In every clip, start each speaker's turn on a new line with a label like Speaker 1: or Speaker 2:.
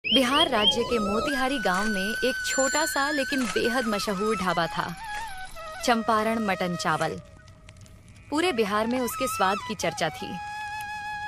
Speaker 1: बिहार राज्य के मोतिहारी गांव में एक छोटा सा लेकिन बेहद मशहूर ढाबा था, चंपारण मटन चावल। पूरे बिहार में उसके स्वाद की चर्चा थी।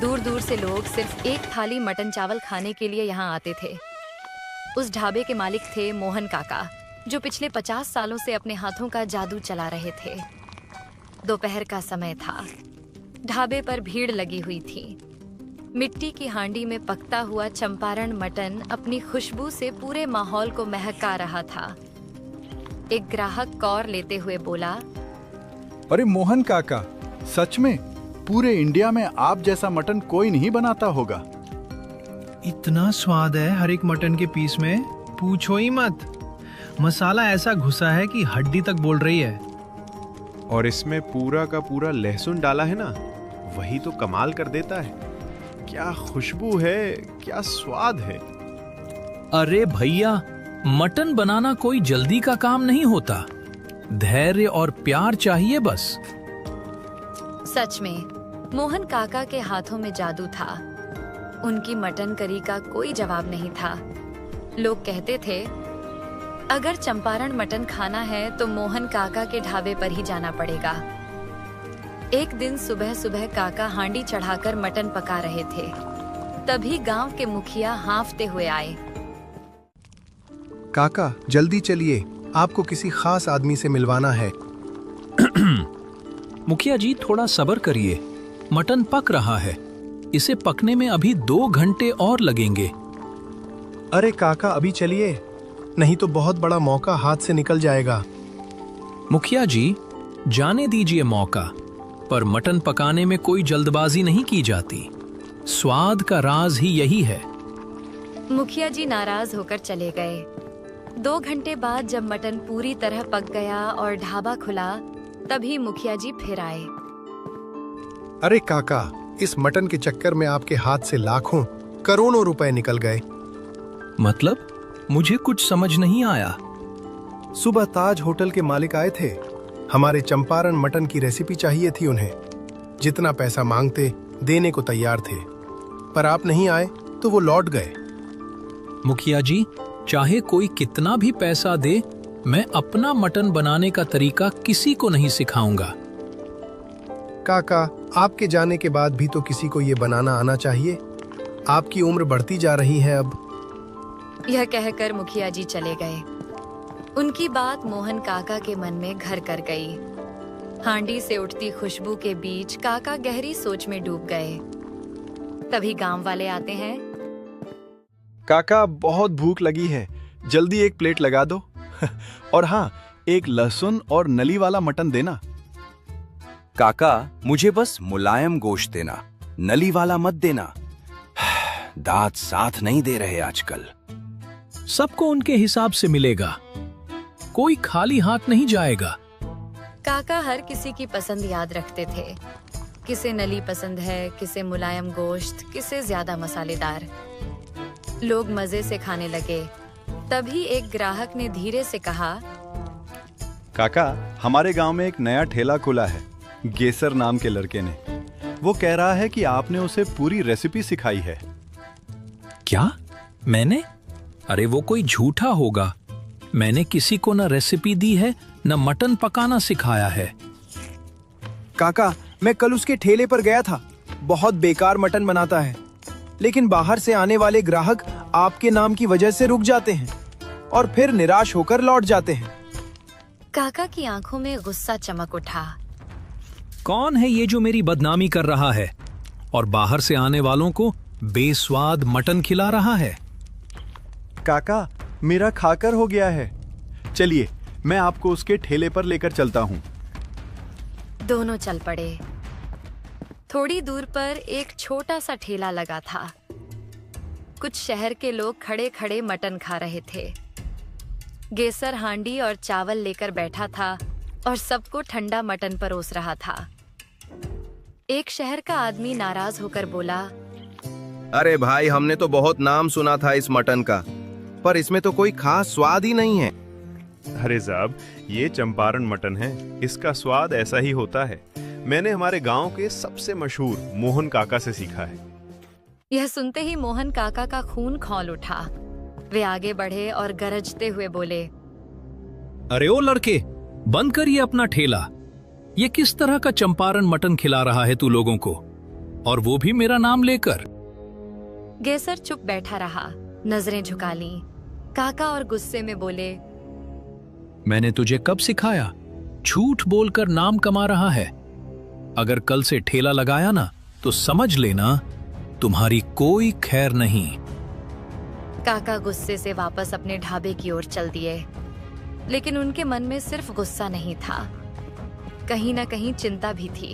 Speaker 1: दूर दूर से लोग सिर्फ एक थाली मटन चावल खाने के लिए यहाँ आते थे। उस ढाबे के मालिक थे मोहन काका, जो पिछले 50 सालों से अपने हाथों का जादू चला रहे थे। दोपहर का समय था। ढाबे पर भीड़ लगी हुई थी। मिट्टी की हांडी में पकता हुआ चंपारण मटन अपनी खुशबू से पूरे माहौल को महका रहा था। एक ग्राहक कौर लेते हुए बोला,
Speaker 2: अरे मोहन काका, सच में पूरे इंडिया में आप जैसा मटन कोई नहीं बनाता होगा।
Speaker 3: इतना स्वाद है हर एक मटन के पीस में, पूछो ही मत। मसाला ऐसा घुसा है कि हड्डी तक बोल रही है।
Speaker 4: और इसमें पूरा का पूरा लहसुन डाला है ना, वही तो कमाल कर देता है। क्या खुशबू है, क्या स्वाद है।
Speaker 5: अरे भैया, मटन बनाना कोई जल्दी का काम नहीं होता। धैर्य और प्यार चाहिए बस।
Speaker 1: सच में मोहन काका के हाथों में जादू था। उनकी मटन करी का कोई जवाब नहीं था। लोग कहते थे, अगर चंपारण मटन खाना है तो मोहन काका के ढाबे पर ही जाना पड़ेगा। एक दिन सुबह सुबह काका हांडी चढ़ाकर मटन पका रहे थे। तभी गांव के मुखिया हांफते हुए आए।
Speaker 6: काका, जल्दी चलिए, आपको किसी खास आदमी से मिलवाना है।
Speaker 5: मुखिया जी, थोड़ा सब्र करिए। मटन पक रहा है। इसे पकने में अभी 2 घंटे और लगेंगे।
Speaker 6: अरे काका, अभी चलिए, नहीं तो बहुत बड़ा मौका हाथ से निकल जाएगा।
Speaker 5: मुखिया जी, जाने दीजिए मौका, पर मटन पकाने में कोई जल्दबाजी नहीं की जाती। स्वाद का राज ही यही है।
Speaker 1: मुखिया जी नाराज होकर चले गए। 2 घंटे बाद जब मटन पूरी तरह पक गया और ढाबा खुला, तभी मुखिया जी फिर आए।
Speaker 6: अरे काका, इस मटन के चक्कर में आपके हाथ से लाखों करोड़ों रुपए निकल गए।
Speaker 5: मतलब? मुझे कुछ समझ नहीं आया।
Speaker 6: सुबह ताज होटल के मालिक आए थे। हमारे चंपारण मटन की रेसिपी चाहिए थी उन्हें। जितना पैसा मांगते देने को तैयार थे, पर आप नहीं आए तो वो लौट गए।
Speaker 5: मुखिया जी, चाहे कोई कितना भी पैसा दे, मैं अपना मटन बनाने का तरीका किसी को नहीं सिखाऊंगा।
Speaker 6: काका, आपके जाने के बाद भी तो किसी को ये बनाना आना चाहिए। आपकी उम्र बढ़ती जा रही है अब।
Speaker 1: यह कहकर मुखिया जी चले गए। उनकी बात मोहन काका के मन में घर कर गई। हांडी से उठती खुशबू के बीच काका गहरी सोच में डूब गए। तभी गांव वाले आते हैं।
Speaker 2: काका, बहुत भूख लगी है, जल्दी एक प्लेट लगा दो। और हाँ, एक लहसुन और नली वाला मटन देना।
Speaker 7: काका, मुझे बस मुलायम गोश्त देना, नली वाला मत देना। दांत साथ नहीं दे रहे आजकल।
Speaker 5: सबको उनके हिसाब से मिलेगा, कोई खाली हाथ नहीं जाएगा।
Speaker 1: काका हर किसी की पसंद याद रखते थे। किसे नली पसंद है, किसे मुलायम गोश्त, किसे ज्यादा मसालेदार। लोग मजे से खाने लगे। तभी एक ग्राहक ने धीरे से कहा,
Speaker 2: काका, हमारे गांव में एक नया ठेला खुला है, गेसर नाम के लड़के ने। वो कह रहा है कि आपने उसे पूरी रेसिपी सिखाई है।
Speaker 5: क्या? मैंने? अरे वो कोई झूठा होगा। मैंने किसी को न रेसिपी दी है, न मटन पकाना सिखाया है।
Speaker 8: काका, मैं कल उसके ठेले पर गया था। बहुत बेकार मटन बनाता है, लेकिन बाहर से आने वाले ग्राहक आपके नाम की वजह से रुक जाते हैं और फिर निराश होकर लौट जाते हैं।
Speaker 1: काका की आंखों में गुस्सा चमक उठा।
Speaker 5: कौन है ये जो मेरी बदनामी कर रहा है और बाहर से आने वालों को बेस्वाद मटन खिला रहा है?
Speaker 2: काका, मेरा खाकर हो गया है। चलिए, मैं आपको उसके ठेले पर लेकर चलता हूँ।
Speaker 1: दोनों चल पड़े। थोड़ी दूर पर एक छोटा सा ठेला लगा था। कुछ शहर के लोग खड़े खड़े मटन खा रहे थे। गेसर हांडी और चावल लेकर बैठा था और सबको ठंडा मटन परोस रहा था। एक शहर का आदमी नाराज होकर बोला,
Speaker 8: अरे भाई, हमने तो बहुत नाम सुना था इस मटन का, पर इसमें तो कोई खास स्वाद ही नहीं है।
Speaker 4: अरे साहब, ये चंपारण मटन है, इसका स्वाद ऐसा ही होता है। मैंने हमारे गांव के सबसे मशहूर मोहन काका से सीखा है।
Speaker 1: यह सुनते ही मोहन काका का खून खौल उठा। वे आगे बढ़े और गरजते हुए बोले,
Speaker 5: अरे ओ लड़के, बंद करिए अपना ठेला। ये किस तरह का चंपारण मटन खिला रहा है तू लोगों को, और वो भी मेरा नाम लेकर।
Speaker 1: गेसर चुप बैठा रहा, नजरें झुका ली। काका और गुस्से में बोले,
Speaker 5: मैंने तुझे कब सिखाया? झूठ बोलकर नाम कमा रहा है। अगर कल से ठेला लगाया ना तो समझ लेना तुम्हारी कोई खैर नहीं।
Speaker 1: काका गुस्से से वापस अपने ढाबे की ओर चल दिए, लेकिन उनके मन में सिर्फ गुस्सा नहीं था, कहीं ना कहीं चिंता भी थी।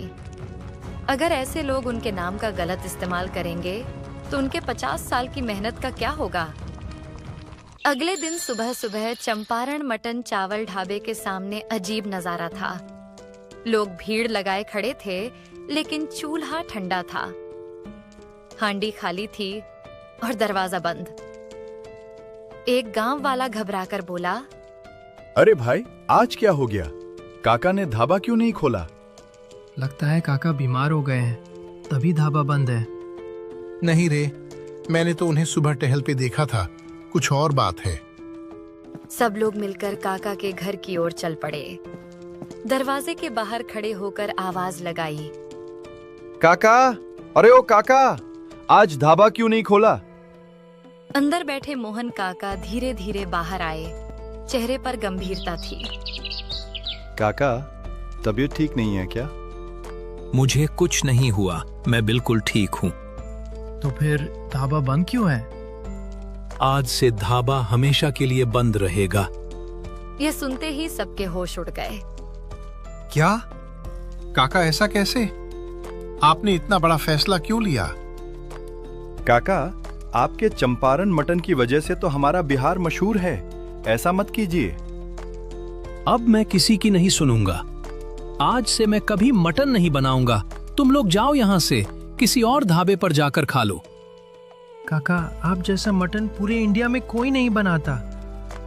Speaker 1: अगर ऐसे लोग उनके नाम का गलत इस्तेमाल करेंगे तो उनके 50 साल की मेहनत का क्या होगा। अगले दिन सुबह सुबह चंपारण मटन चावल ढाबे के सामने अजीब नजारा था। लोग भीड़ लगाए खड़े थे, लेकिन चूल्हा ठंडा था, हांडी खाली थी और दरवाजा बंद। एक गांव वाला घबराकर बोला,
Speaker 2: अरे भाई, आज क्या हो गया? काका ने ढाबा क्यों नहीं खोला?
Speaker 3: लगता है काका बीमार हो गए हैं, तभी ढाबा बंद है।
Speaker 6: नहीं रे, मैंने तो उन्हें सुबह टहल पे देखा था, कुछ और बात है।
Speaker 1: सब लोग मिलकर काका के घर की ओर चल पड़े। दरवाजे के बाहर खड़े होकर आवाज लगाई,
Speaker 2: काका, अरे ओ काका, आज ढाबा क्यों नहीं खोला?
Speaker 1: अंदर बैठे मोहन काका धीरे धीरे बाहर आए। चेहरे पर गंभीरता थी।
Speaker 2: काका, तबीयत ठीक नहीं है क्या?
Speaker 5: मुझे कुछ नहीं हुआ, मैं बिल्कुल ठीक हूं।
Speaker 3: तो फिर ढाबा बंद क्यों है?
Speaker 5: आज से ढाबा हमेशा के लिए बंद रहेगा।
Speaker 1: ये सुनते ही सबके होश उड़ गए।
Speaker 6: क्या? काका, ऐसा कैसे? आपने इतना बड़ा फैसला क्यों लिया?
Speaker 2: काका, आपके चंपारण मटन की वजह से तो हमारा बिहार मशहूर है, ऐसा मत कीजिए।
Speaker 5: अब मैं किसी की नहीं सुनूंगा। आज से मैं कभी मटन नहीं बनाऊंगा। तुम लोग जाओ यहां से, किसी और ढाबे पर जाकर खा लो।
Speaker 3: काका, आप जैसा मटन पूरे इंडिया में कोई नहीं बनाता,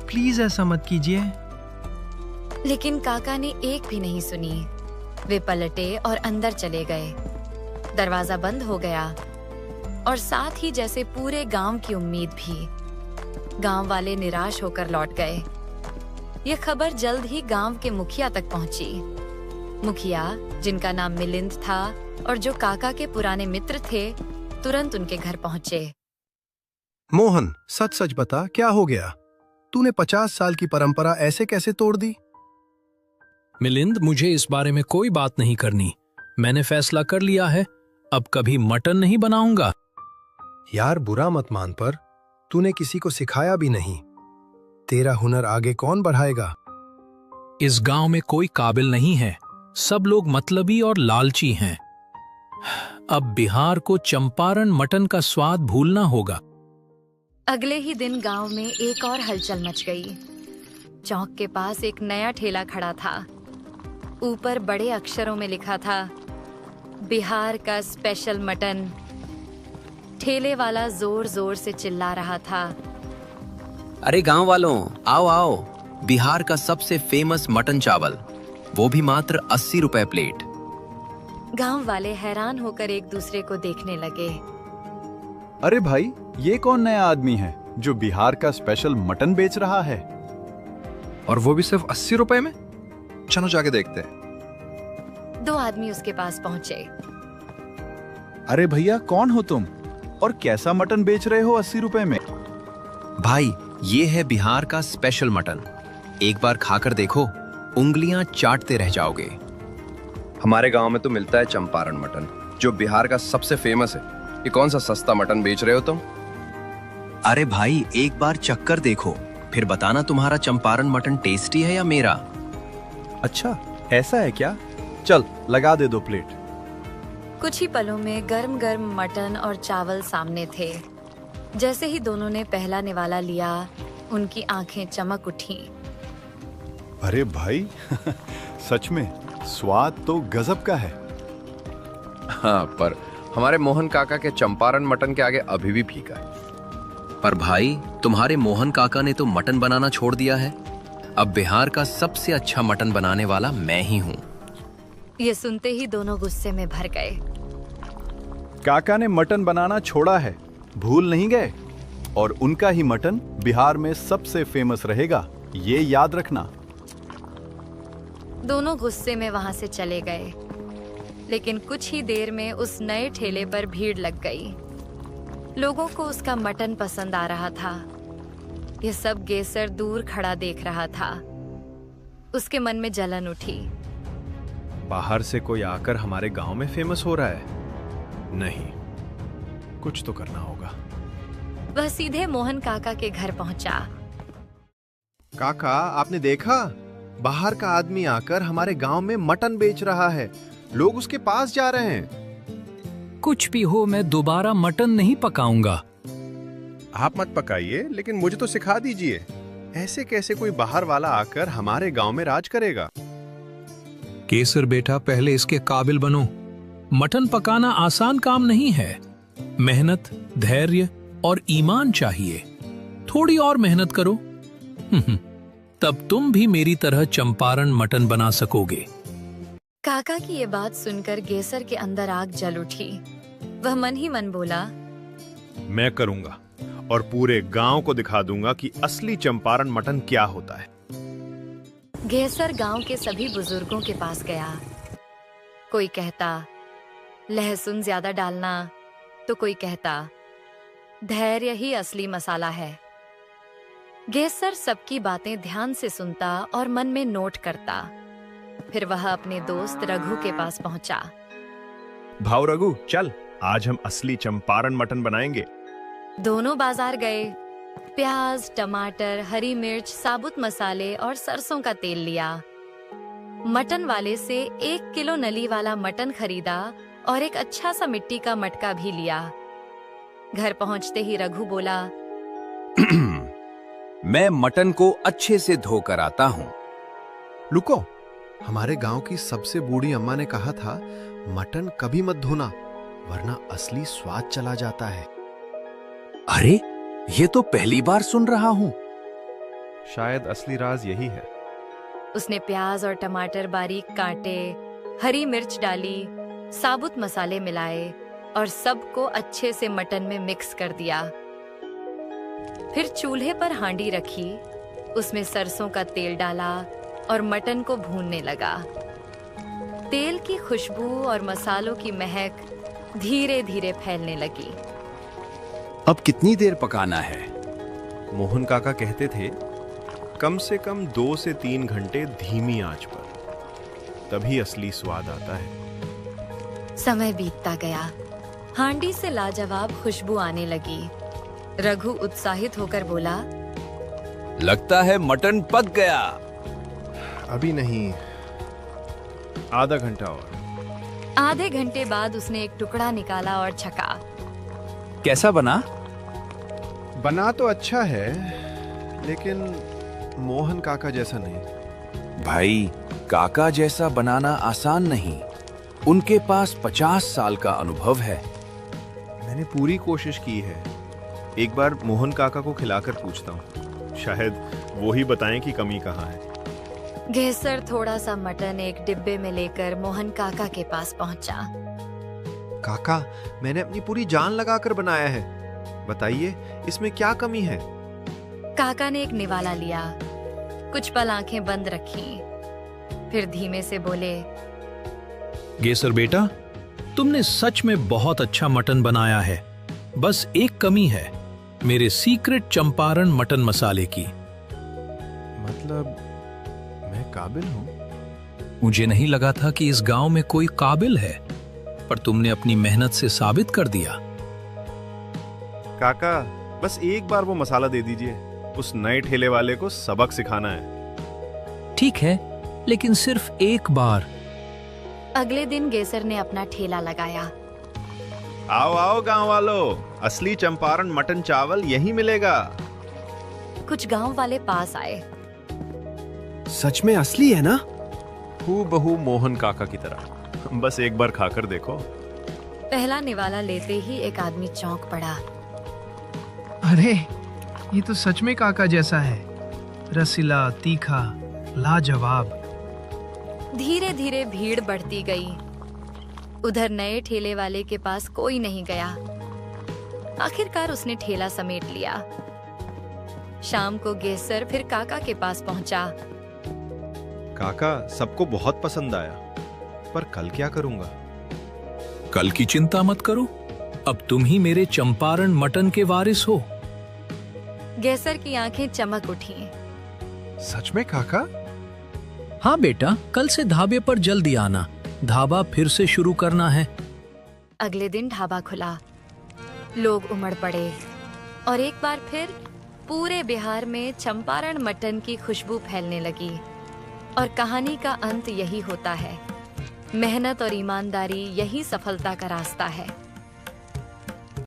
Speaker 3: प्लीज ऐसा मत कीजिए।
Speaker 1: लेकिन काका ने एक भी नहीं सुनी। वे पलटे और अंदर चले गए। दरवाजा बंद हो गया और साथ ही जैसे पूरे गांव की उम्मीद भी। गांव वाले निराश होकर लौट गए। यह खबर जल्द ही गांव के मुखिया तक पहुंची। मुखिया, जिनका नाम मिलिंद था और जो काका के पुराने मित्र थे, तुरंत उनके घर पहुंचे।
Speaker 6: मोहन, सच सच बता, क्या हो गया? तूने 50 साल की परंपरा ऐसे कैसे तोड़ दी?
Speaker 5: मिलिंद, मुझे इस बारे में कोई बात नहीं करनी। मैंने फैसला कर लिया है, अब कभी मटन नहीं बनाऊंगा।
Speaker 6: यार, बुरा मत मान, पर तूने किसी को सिखाया भी नहीं। तेरा हुनर आगे कौन बढ़ाएगा?
Speaker 5: इस गांव में कोई काबिल नहीं है, सब लोग मतलबी और लालची हैं। अब बिहार को चंपारण मटन का स्वाद भूलना होगा।
Speaker 1: अगले ही दिन गांव में एक और हलचल मच गई। चौक के पास एक नया ठेला खड़ा था। ऊपर बड़े अक्षरों में लिखा था, बिहार का स्पेशल मटन। ठेले वाला जोर जोर से चिल्ला रहा था,
Speaker 7: अरे गांव वालों, आओ आओ, बिहार का सबसे फेमस मटन चावल, वो भी मात्र 80 रुपए प्लेट।
Speaker 1: गांव वाले हैरान होकर एक दूसरे को देखने लगे।
Speaker 2: अरे भाई, ये कौन नया आदमी है जो बिहार का स्पेशल मटन बेच रहा है?
Speaker 9: और वो भी सिर्फ 80 रुपए में? चलो जाके देखते हैं।
Speaker 1: 2 आदमी उसके पास पहुंचे।
Speaker 2: अरे भैया, कौन हो तुम और कैसा मटन बेच रहे हो 80 रुपए में?
Speaker 7: भाई, ये है बिहार का स्पेशल मटन, एक बार खाकर देखो, उंगलियां चाटते रह जाओगे।
Speaker 9: हमारे गांव में तो मिलता है चंपारण मटन, जो बिहार का सबसे फेमस है। ये कौन सा सस्ता मटन बेच रहे हो तुम?
Speaker 7: अरे भाई, एक बार चक्कर देखो, फिर बताना तुम्हारा चंपारण मटन टेस्टी है या मेरा।
Speaker 2: अच्छा, ऐसा है क्या? चल, लगा दे 2 प्लेट।
Speaker 1: कुछ ही पलों में गर्म गर्म मटन और चावल सामने थे। जैसे ही दोनों ने पहला निवाला लिया, उनकी आंखें चमक उठी।
Speaker 2: अरे भाई, सच में स्वाद तो गजब का है।
Speaker 9: हाँ, पर हमारे मोहन काका के चंपारण मटन के आगे अभी भी फीका है।
Speaker 7: पर भाई, तुम्हारे मोहन काका ने तो मटन बनाना छोड़ दिया है। अब बिहार का सबसे अच्छा मटन बनाने वाला मैं ही हूँ।
Speaker 1: ये सुनते ही दोनों गुस्से में भर गए।
Speaker 2: काका ने मटन बनाना छोड़ा है, भूल नहीं गए? और उनका ही मटन बिहार में सबसे फेमस रहेगा, ये याद रखना।
Speaker 1: दोनों गुस्से में वहां से चले गए, लेकिन कुछ ही देर में उस नए ठेले पर भीड़ लग गई। लोगों को उसका मटन पसंद आ रहा था। यह सब गेसर दूर खड़ा देख रहा था। उसके मन में जलन उठी।
Speaker 4: बाहर से कोई आकर हमारे गांव में फेमस हो रहा है? नहीं, कुछ तो करना होगा।
Speaker 1: वह सीधे मोहन काका के घर पहुंचा।
Speaker 4: काका, आपने देखा? बाहर का आदमी आकर हमारे गांव में मटन बेच रहा है। लोग उसके पास जा रहे हैं।
Speaker 5: कुछ भी हो, मैं दोबारा मटन नहीं पकाऊंगा।
Speaker 4: आप मत पकाइए, लेकिन मुझे तो सिखा दीजिए। ऐसे कैसे कोई बाहर वाला आकर हमारे गांव में राज करेगा?
Speaker 5: केसर बेटा, पहले इसके काबिल बनो। मटन पकाना आसान काम नहीं है। मेहनत, धैर्य और ईमान चाहिए। थोड़ी और मेहनत करो, तब तुम भी मेरी तरह चंपारण मटन बना सकोगे।
Speaker 1: काका की ये बात सुनकर गेसर के अंदर आग जल उठी। वह मन ही मन बोला,
Speaker 4: मैं करूंगा और पूरे गांव को दिखा दूंगा कि असली चंपारण मटन क्या होता है।
Speaker 1: गेसर गांव के सभी बुजुर्गों के पास गया। कोई कहता लहसुन ज्यादा डालना, तो कोई कहता धैर्य ही असली मसाला है। गेसर सबकी बातें ध्यान से सुनता और मन में नोट करता। फिर वह अपने दोस्त रघु के पास पहुंचा।
Speaker 4: भाव रघु, चल, आज हम असली चंपारण मटन बनाएंगे।
Speaker 1: दोनों बाजार गए। प्याज, टमाटर, हरी मिर्च, साबुत मसाले और सरसों का तेल लिया। मटन वाले से 1 किलो नली वाला मटन खरीदा और एक अच्छा सा मिट्टी का मटका भी लिया। घर पहुंचते ही रघु बोला,
Speaker 7: मैं मटन को अच्छे से धोकर आता हूँ।
Speaker 4: रुको, हमारे गांव की सबसे बूढ़ी अम्मा ने कहा था, मटन कभी मत धोना, वरना असली स्वाद चला जाता है।
Speaker 7: अरे, ये तो पहली बार सुन रहा हूँ।
Speaker 4: शायद असली राज यही है।
Speaker 1: उसने प्याज और टमाटर बारीक काटे, हरी मिर्च डाली, साबुत मसाले मिलाए और सबको अच्छे से मटन में मिक्स कर दिया। फिर चूल्हे पर हांडी रखी, उसमें सरसों का तेल डाला और मटन को भूनने लगा। तेल की खुशबू और मसालों की महक धीरे धीरे फैलने लगी।
Speaker 7: अब कितनी देर पकाना है?
Speaker 4: मोहन काका कहते थे, कम से कम 2 से 3 घंटे धीमी आंच पर, तभी असली स्वाद आता है।
Speaker 1: समय बीतता गया। हांडी से लाजवाब खुशबू आने लगी। रघु उत्साहित होकर बोला,
Speaker 7: लगता है मटन पक गया।
Speaker 4: अभी नहीं, आधा घंटा और।
Speaker 1: आधे घंटे बाद उसने एक टुकड़ा निकाला और छका।
Speaker 7: कैसा बना?
Speaker 4: बना तो अच्छा है, लेकिन मोहन काका जैसा नहीं।
Speaker 7: भाई, काका जैसा बनाना आसान नहीं। उनके पास 50 साल का अनुभव है।
Speaker 4: मैंने पूरी कोशिश की है। एक बार मोहन काका को खिलाकर पूछता हूँ, शायद वो ही बताएं कि कमी कहाँ है।
Speaker 1: गेसर थोड़ा सा मटन एक डिब्बे में लेकर मोहन काका के पास पहुंचा।
Speaker 4: काका, मैंने अपनी पूरी जान लगाकर बनाया है, बताइए इसमें क्या कमी है?
Speaker 1: काका ने एक निवाला लिया, कुछ पल आंखें बंद रखी, फिर धीमे से बोले,
Speaker 5: गेसर बेटा, तुमने सच में बहुत अच्छा मटन बनाया है। बस एक कमी है, मेरे सीक्रेट चंपारण मटन मसाले की।
Speaker 4: मतलब मैं काबिल हूँ?
Speaker 5: मुझे नहीं लगा था कि इस गांव में कोई काबिल है, पर तुमने अपनी मेहनत से साबित कर दिया।
Speaker 4: काका, बस एक बार वो मसाला दे दीजिए, उस नए ठेले वाले को सबक सिखाना है।
Speaker 5: ठीक है, लेकिन सिर्फ एक बार।
Speaker 1: अगले दिन गेसर ने अपना ठेला लगाया।
Speaker 4: आओ आओ गांव वालों, असली चंपारण मटन चावल यहीं मिलेगा।
Speaker 1: कुछ गांव वाले पास आए।
Speaker 8: सच में असली है ना?
Speaker 4: हूबहू मोहन काका की तरह, बस एक बार खाकर देखो।
Speaker 1: पहला निवाला लेते ही एक आदमी चौंक पड़ा।
Speaker 3: अरे, ये तो सच में काका जैसा है। रसीला, तीखा, लाजवाब।
Speaker 1: धीरे धीरे भीड़ बढ़ती गई। उधर नए ठेले वाले के पास कोई नहीं गया। आखिरकार उसने ठेला समेट लिया। शाम को गेसर फिर काका के पास पहुंचा।
Speaker 4: काका, सबको बहुत पसंद आया, पर कल क्या करूंगा?
Speaker 5: कल की चिंता मत करो, अब तुम ही मेरे चंपारण मटन के वारिस हो।
Speaker 1: गेसर की आंखें चमक उठी।
Speaker 6: सच में काका?
Speaker 5: हाँ बेटा, कल से ढाबे पर जल्दी आना, ढाबा फिर से शुरू करना है।
Speaker 1: अगले दिन ढाबा खुला, लोग उमड़ पड़े और एक बार फिर पूरे बिहार में चंपारण मटन की खुशबू फैलने लगी। और कहानी का अंत यही होता है। मेहनत और ईमानदारी यही सफलता का रास्ता है।